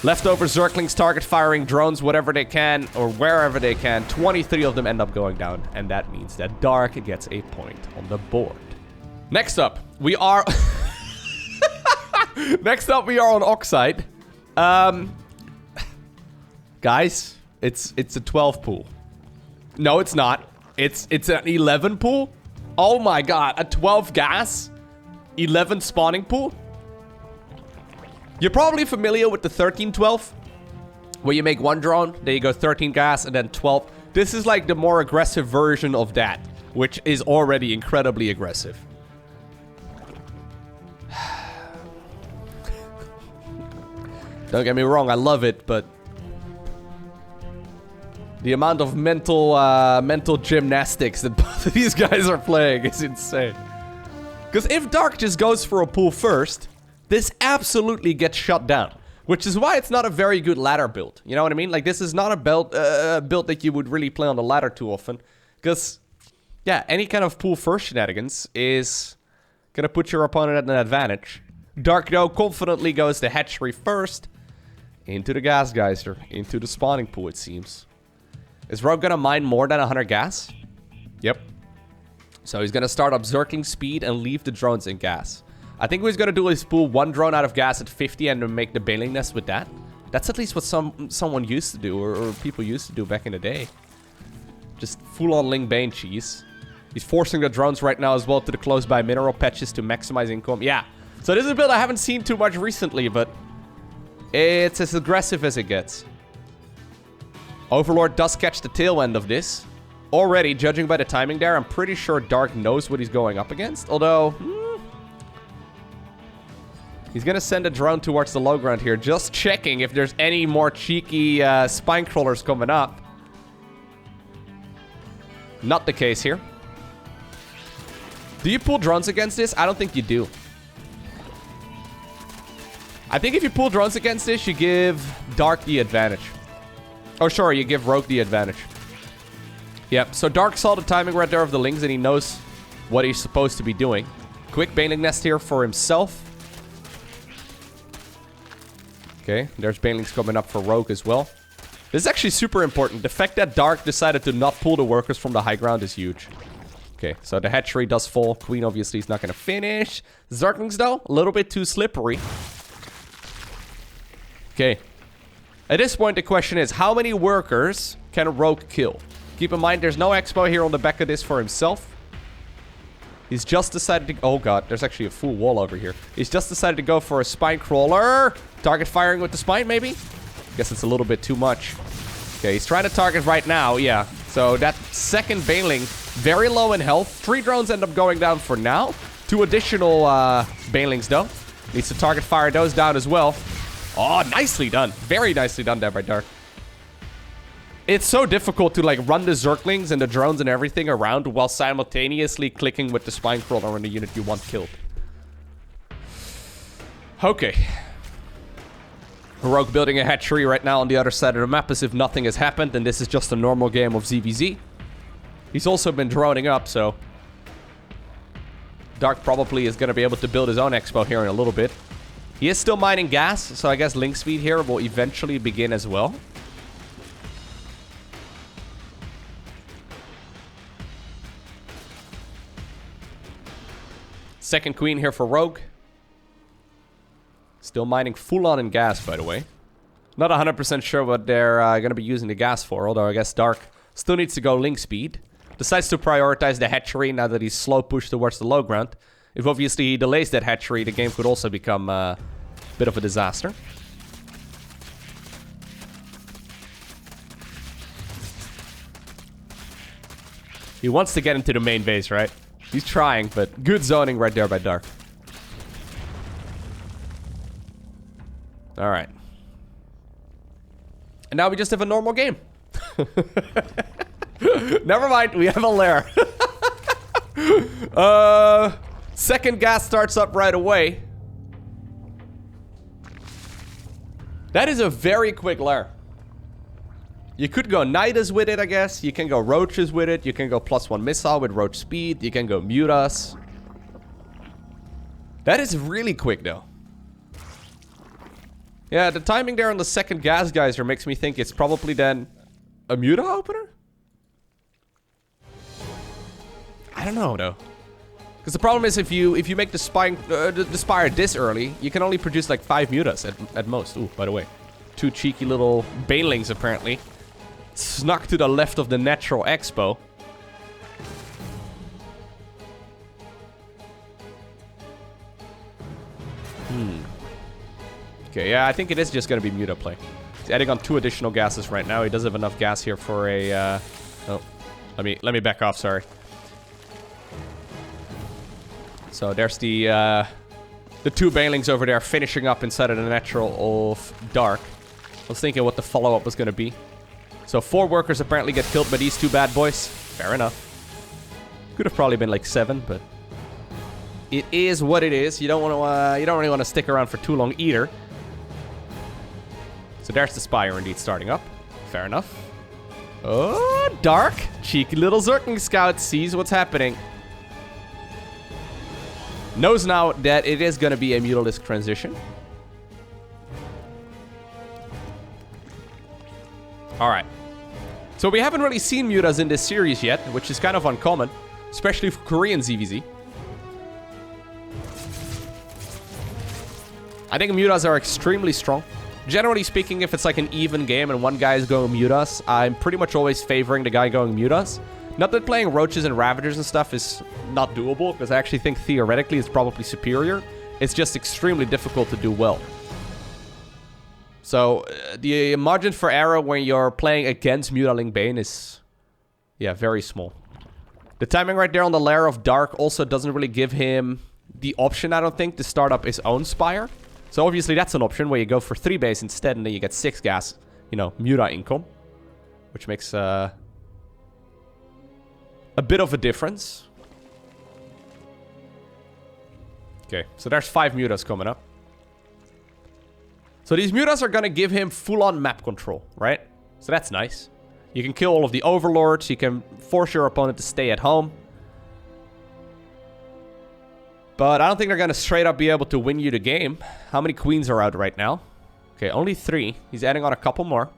Leftover Zerglings target firing drones whatever they can, or wherever they can. 23 of them end up going down, and that means that Dark gets a point on the board. Next up, we are... Next up, we are on Oxide. Guys, it's a 12 pool. No, it's not. It's an 11 pool. Oh my god, a 12 gas, 11 spawning pool. You're probably familiar with the 13-12, where you make one drone, then you go 13 gas, and then 12. This is like the more aggressive version of that, which is already incredibly aggressive. Don't get me wrong, I love it, but the amount of mental gymnastics that both of these guys are playing is insane. Because if Dark just goes for a pool first, this absolutely gets shut down. Which is why it's not a very good ladder build. You know what I mean? Like, this is not a build that you would really play on the ladder too often. Because, yeah, any kind of pool first shenanigans is gonna put your opponent at an advantage. Dark, though, confidently goes to hatchery first. Into the gas geyser. Into the spawning pool, it seems. Is Rogue gonna mine more than 100 gas? Yep. So he's gonna start up Zergling speed and leave the drones in gas. I think what he's gonna do is pull one drone out of gas at 50 and then make the bailing nest with that. That's at least what someone used to do, or people used to do back in the day. Just full-on Ling Bane cheese. He's forcing the drones right now as well to the close-by mineral patches to maximize income. Yeah. So this is a build I haven't seen too much recently, but it's as aggressive as it gets. Overlord does catch the tail end of this. Already, judging by the timing there, I'm pretty sure Dark knows what he's going up against. Although, he's gonna send a drone towards the low ground here. Just checking if there's any more cheeky spine crawlers coming up. Not the case here. Do you pull drones against this? I don't think you do. I think if you pull drones against this, you give Dark the advantage. Oh, sure, you give Rogue the advantage. Yep, so Dark saw the timing right there of the Lings, and he knows what he's supposed to be doing. Quick Baneling Nest here for himself. Okay, there's Banelings coming up for Rogue as well. This is actually super important. The fact that Dark decided to not pull the workers from the high ground is huge. Okay, so the hatchery does fall. Queen obviously is not going to finish. Zerglings, though, a little bit too slippery. Okay. At this point, the question is, how many workers can Rogue kill? Keep in mind, there's no expo here on the back of this for himself. He's just decided to... Oh, God. There's actually a full wall over here. He's just decided to go for a spine crawler. Target firing with the spine, maybe? Guess it's a little bit too much. Okay, he's trying to target right now. Yeah. So that second Baneling, very low in health. 3 drones end up going down for now. 2 additional Banelings, though. Needs to target fire those down as well. Oh, nicely done. Very nicely done there by Dark. It's so difficult to, like, run the Zerglings and the drones and everything around while simultaneously clicking with the spine crawler on the unit you want killed. Okay. Rogue building a hatchery right now on the other side of the map as if nothing has happened, and this is just a normal game of ZVZ. He's also been droning up, so Dark probably is going to be able to build his own expo here in a little bit. He is still mining gas, so I guess link speed here will eventually begin as well. Second queen here for Rogue. Still mining full on in gas, by the way. Not 100% sure what they're going to be using the gas for, although I guess Dark still needs to go link speed. Decides to prioritize the hatchery now that he's slow pushed towards the low ground. If obviously he delays that hatchery, the game could also become a bit of a disaster. He wants to get into the main base, right? He's trying, but good zoning right there by Dark. Alright. And now we just have a normal game. Never mind, we have a lair. Second gas starts up right away. That is a very quick lair. You could go Nidus with it, I guess. You can go Roaches with it. You can go +1 missile with Roach speed. You can go Mutas. That is really quick, though. Yeah, the timing there on the second gas geyser makes me think it's probably then a Muta opener? I don't know, though. Because the problem is if you make the Spire this early, you can only produce like 5 Mutas at most. Ooh, by the way. 2 cheeky little Banelings, apparently. Snuck to the left of the natural expo. Okay, yeah, I think it is just going to be Muta play. He's adding on 2 additional gases right now. He does have enough gas here for a... Oh, let me back off, sorry. So there's the 2 Banelings over there finishing up inside of the natural of Dark. I was thinking what the follow-up was going to be. So 4 workers apparently get killed by these 2 bad boys. Fair enough. Could have probably been like 7, but it is what it is. You don't want to. You don't really want to stick around for too long either. So there's the Spire indeed starting up. Fair enough. Oh, Dark, cheeky little Zergling scout sees what's happening. Knows now that it is going to be a Mutalisk transition. Alright. So we haven't really seen Mutas in this series yet, which is kind of uncommon. Especially for Korean ZVZ. I think Mutas are extremely strong. Generally speaking, if it's like an even game and one guy is going Mutas, I'm pretty much always favoring the guy going Mutas. Not that playing Roaches and Ravagers and stuff is not doable, because I actually think theoretically it's probably superior. It's just extremely difficult to do well. So, the margin for error when you're playing against Mutaling Bane is, yeah, very small. The timing right there on the Lair of Dark also doesn't really give him the option, I don't think, to start up his own Spire. So obviously that's an option where you go for 3 base instead and then you get 6 gas, you know, Muta income. Which makes a bit of a difference. Okay, so there's 5 Mutas coming up. So these Mutas are going to give him full-on map control, right? So that's nice. You can kill all of the Overlords. You can force your opponent to stay at home. But I don't think they're going to straight up be able to win you the game. How many Queens are out right now? Okay, only 3. He's adding on a couple more.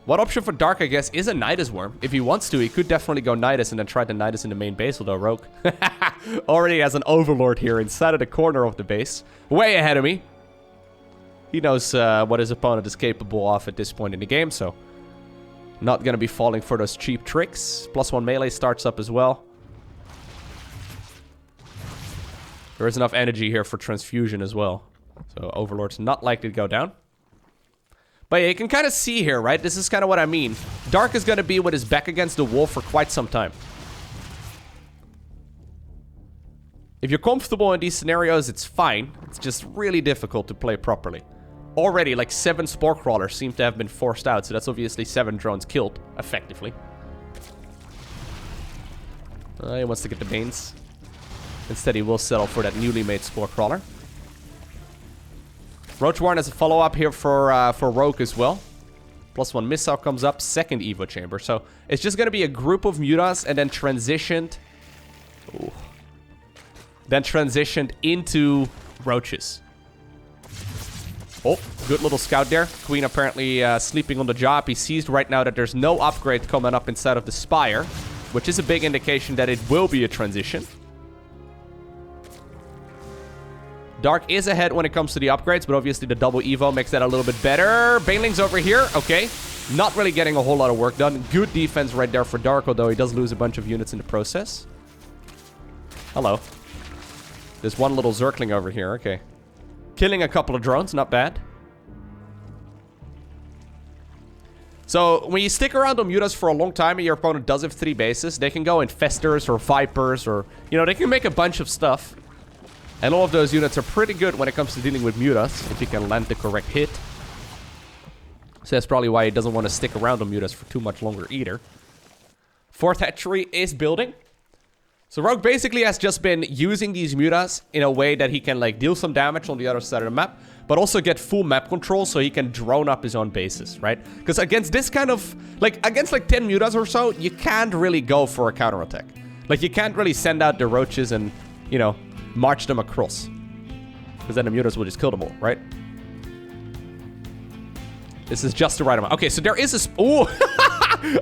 One option for Dark, I guess, is a Nidus Worm. If he wants to, he could definitely go Nidus and then try to Nidus in the main base, although Rogue already has an Overlord here inside of the corner of the base. Way ahead of me. He knows what his opponent is capable of at this point in the game, so not going to be falling for those cheap tricks. +1 melee starts up as well. There is enough energy here for transfusion as well. So Overlord's not likely to go down. But yeah, you can kind of see here, right? This is kind of what I mean. Dark is going to be with his back against the wall for quite some time. If you're comfortable in these scenarios, it's fine. It's just really difficult to play properly. Already, like 7 Spore Crawlers seem to have been forced out, so that's obviously 7 drones killed, effectively. He wants to get the Banes. Instead, he will settle for that newly made Spore Crawler. Roach Warren has a follow-up here for Rogue as well. +1 missile comes up, 2nd Evo Chamber. So, it's just going to be a group of Mutas and then transitioned... Ooh. Then transitioned into Roaches. Oh, good little scout there. Queen apparently sleeping on the job. He sees right now that there's no upgrade coming up inside of the Spire, which is a big indication that it will be a transition. Dark is ahead when it comes to the upgrades, but obviously the double Evo makes that a little bit better. Baneling's over here. Okay. Not really getting a whole lot of work done. Good defense right there for Dark, although he does lose a bunch of units in the process. Hello. There's one little Zergling over here. Okay. Killing a couple of drones. Not bad. So, when you stick around on Mutas for a long time and your opponent does have 3 bases, they can go Infestors or Vipers or... You know, they can make a bunch of stuff. And all of those units are pretty good when it comes to dealing with Mutas, if you can land the correct hit. So that's probably why he doesn't want to stick around on Mutas for too much longer either. 4th hatchery is building. So Rogue basically has just been using these mutas in a way that he can like deal some damage on the other side of the map, but also get full map control so he can drone up his own bases, right? Because against this kind of, like, against like 10 mutas or so, you can't really go for a counterattack. Like, you can't really send out the roaches and, you know, march them across. Because then the mutas will just kill them all, right? This is just the right amount. Okay, so there is a... Ooh!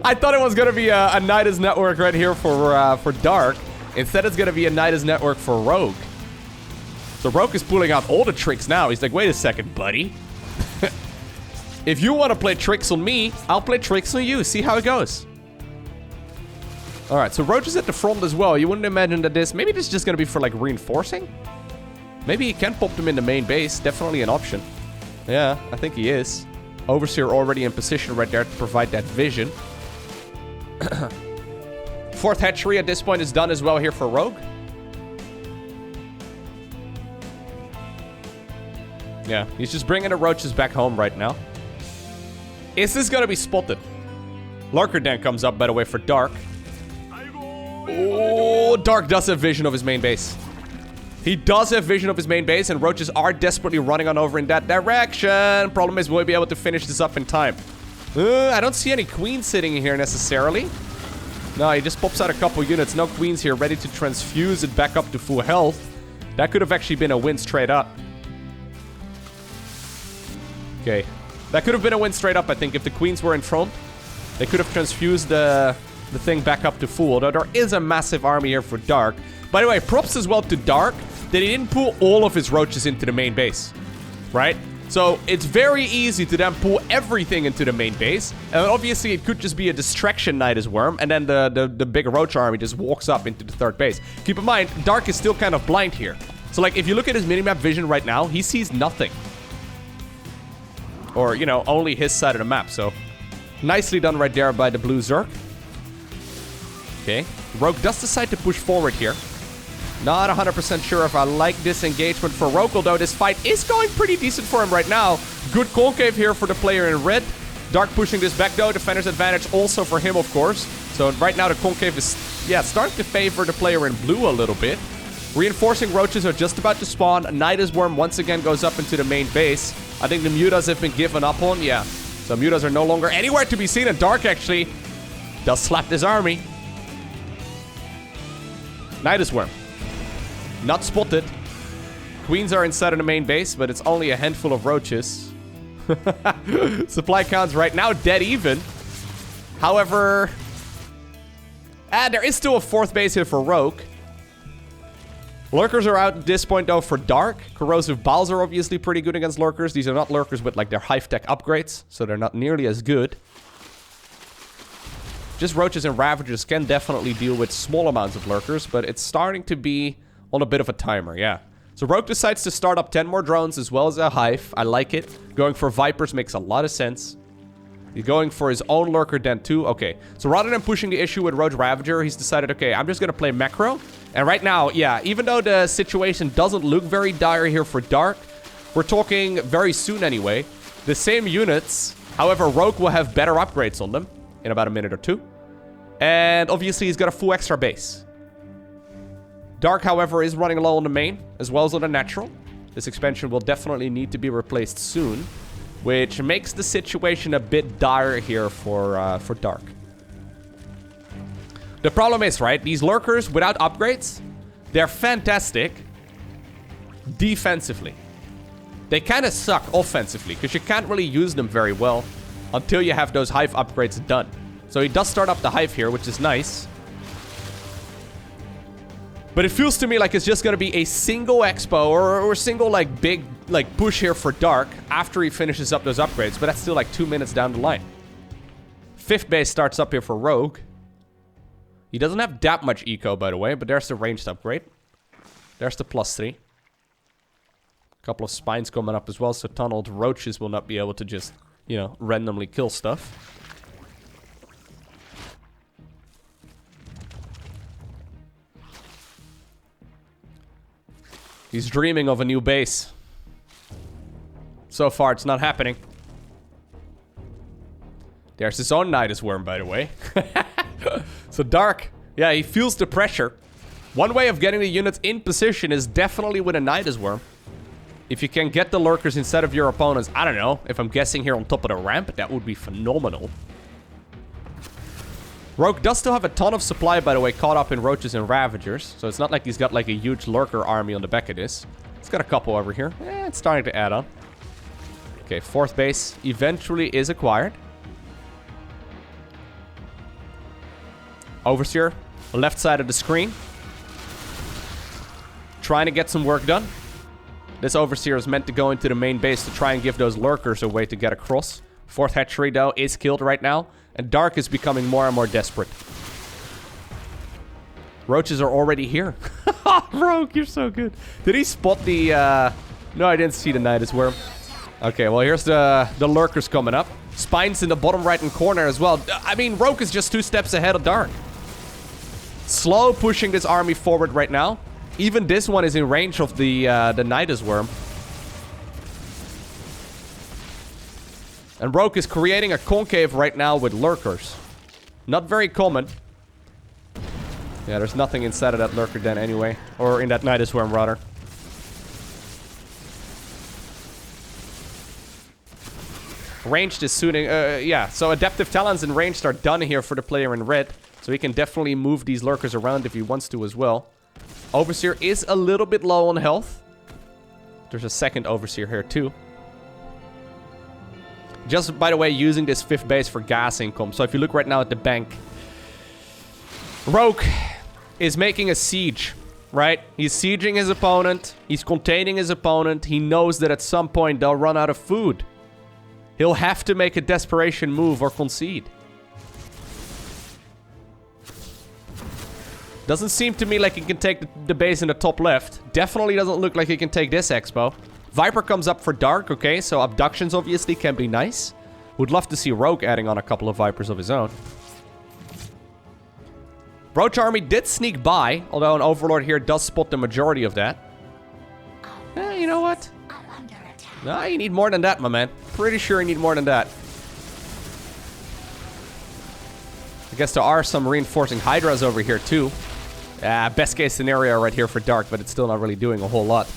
I thought it was going to be a Nidus network right here for Dark. Instead, it's going to be a Nidus network for Rogue. So Rogue is pulling out all the tricks now. He's like, wait a second, buddy. If you want to play tricks on me, I'll play tricks on you. See how it goes. Alright, so Roach is at the front as well. You wouldn't imagine that this... Maybe this is just going to be for, like, reinforcing? Maybe he can pop them in the main base. Definitely an option. Yeah, I think he is. Overseer already in position right there to provide that vision. Fourth hatchery at this point is done as well here for Rogue. Yeah, he's just bringing the roaches back home right now. Is this going to be spotted? Lurker Den comes up, by the way, for Dark. Oh, Dark does have vision of his main base. He does have vision of his main base, and roaches are desperately running on over in that direction. Problem is, will he be able to finish this up in time? I don't see any queens sitting here necessarily. No, he just pops out a couple units. No queens here ready to transfuse it back up to full health. That could have actually been a win straight up. Okay. That could have been a win straight up, I think. If the queens were in front, they could have transfused the thing back up to full. Although there is a massive army here for Dark. By the way, props as well to Dark that he didn't pull all of his roaches into the main base. Right? So it's very easy to then pull everything into the main base. And obviously it could just be a distraction Nidus Worm. And then the big roach army just walks up into the third base. Keep in mind, Dark is still kind of blind here. So like if you look at his minimap vision right now, he sees nothing. Or, you know, only his side of the map. So nicely done right there by the blue Zerg. Okay. Rogue does decide to push forward here. Not 100% sure if I like this engagement for Rogue, although this fight is going pretty decent for him right now. Good concave here for the player in red. Dark pushing this back though. Defender's advantage also for him, of course. So right now the concave is, yeah, starting to favor the player in blue a little bit. Reinforcing roaches are just about to spawn. Nidus Worm once again goes up into the main base. I think the mutas have been given up on, yeah. So mutas are no longer anywhere to be seen, and Dark actually does slap this army. Nidus Worm. Not spotted. Queens are inside of the main base, but it's only a handful of roaches. Supply counts right now dead even. However, there is still a fourth base here for Rogue. Lurkers are out at this point though for Dark. Corrosive Balls are obviously pretty good against Lurkers. These are not Lurkers with like their Hive Tech upgrades, so they're not nearly as good. Just Roaches and Ravagers can definitely deal with small amounts of Lurkers, but it's starting to be on a bit of a timer, yeah. So Rogue decides to start up 10 more drones as well as a Hive. I like it. Going for Vipers makes a lot of sense. He's going for his own Lurker Den too. Okay, so rather than pushing the issue with Roach Ravager, he's decided, okay, I'm just going to play Macro. And right now, yeah, even though the situation doesn't look very dire here for Dark, we're talking very soon anyway. The same units, however, Rogue will have better upgrades on them in about a minute or two. And obviously, he's got a full extra base. Dark, however, is running low on the main, as well as on the natural. This expansion will definitely need to be replaced soon, which makes the situation a bit dire here for Dark. The problem is, right, these Lurkers without upgrades, they're fantastic defensively. They kind of suck offensively, because you can't really use them very well until you have those Hive upgrades done. So he does start up the Hive here, which is nice. But it feels to me like it's just going to be a single expo or single, like, big, like, push here for Dark after he finishes up those upgrades. But that's still, like, 2 minutes down the line. Fifth base starts up here for Rogue. He doesn't have that much eco, by the way, but there's the ranged upgrade. There's the +3. A couple of spines coming up as well, so tunneled roaches will not be able to just, you know, randomly kill stuff. He's dreaming of a new base. So far, it's not happening. There's his own Nidus Worm, by the way. So Dark, yeah, he feels the pressure. One way of getting the units in position is definitely with a Nidus Worm. If you can get the lurkers instead of your opponents, I don't know, if I'm guessing here on top of the ramp, that would be phenomenal. Rogue does still have a ton of supply, by the way, caught up in Roaches and Ravagers. So it's not like he's got like a huge lurker army on the back of this. He's got a couple over here. It's starting to add on. Okay, 4th base eventually is acquired. Overseer, left side of the screen. Trying to get some work done. This Overseer is meant to go into the main base to try and give those lurkers a way to get across. 4th hatchery, though, is killed right now. And Dark is becoming more and more desperate. Roaches are already here. Rogue, you're so good. Did he spot the... No, I didn't see the Nidus Worm. Okay, well, here's the lurkers coming up. Spines in the bottom right-hand corner as well. I mean, Rogue is just 2 steps ahead of Dark. Slow pushing this army forward right now. Even this one is in range of the Nidus Worm. And Rogue is creating a concave right now with lurkers. Not very common. Yeah, there's nothing inside of that lurker den anyway. Or in that Nidus Worm, rather. Ranged is suiting... yeah, so Adaptive Talents and Ranged are done here for the player in red. So he can definitely move these lurkers around if he wants to as well. Overseer is a little bit low on health. There's a 2nd Overseer here too. Just, by the way, using this 5th base for gas income. So if you look right now at the bank, Rogue is making a siege, right? He's sieging his opponent. He's containing his opponent. He knows that at some point they'll run out of food. He'll have to make a desperation move or concede. Doesn't seem to me like he can take the base in the top left. Definitely doesn't look like he can take this expo. Viper comes up for Dark, okay, so abductions obviously can be nice. Would love to see Rogue adding on a couple of Vipers of his own. Roach Army did sneak by, although an Overlord here does spot the majority of that. You know what? Nah, you need more than that, my man. Pretty sure you need more than that. I guess there are some reinforcing Hydras over here, too. Best case scenario right here for Dark, but it's still not really doing a whole lot.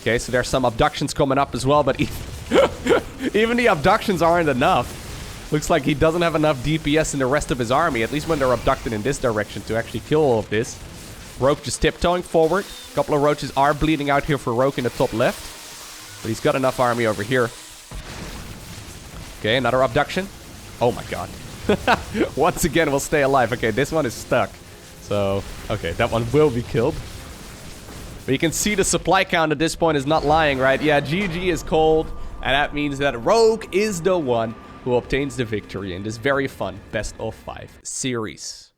Okay, so there's some abductions coming up as well, but even the abductions aren't enough. Looks like he doesn't have enough DPS in the rest of his army, at least when they're abducted in this direction, to actually kill all of this. Rogue just tiptoeing forward. A couple of Roaches are bleeding out here for Rogue in the top left. But he's got enough army over here. Okay, another abduction. Oh my god. Once again, we'll stay alive. Okay, this one is stuck. So, okay, that one will be killed. But you can see the supply count at this point is not lying, right? Yeah, GG is cold. And that means that Rogue is the one who obtains the victory in this very fun Best of 5 series.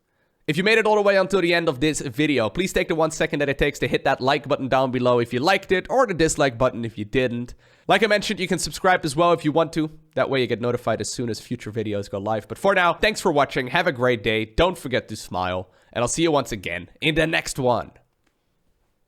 If you made it all the way until the end of this video, please take the 1 second that it takes to hit that like button down below if you liked it, or the dislike button if you didn't. Like I mentioned, you can subscribe as well if you want to. That way you get notified as soon as future videos go live. But for now, thanks for watching, have a great day, don't forget to smile, and I'll see you once again in the next one.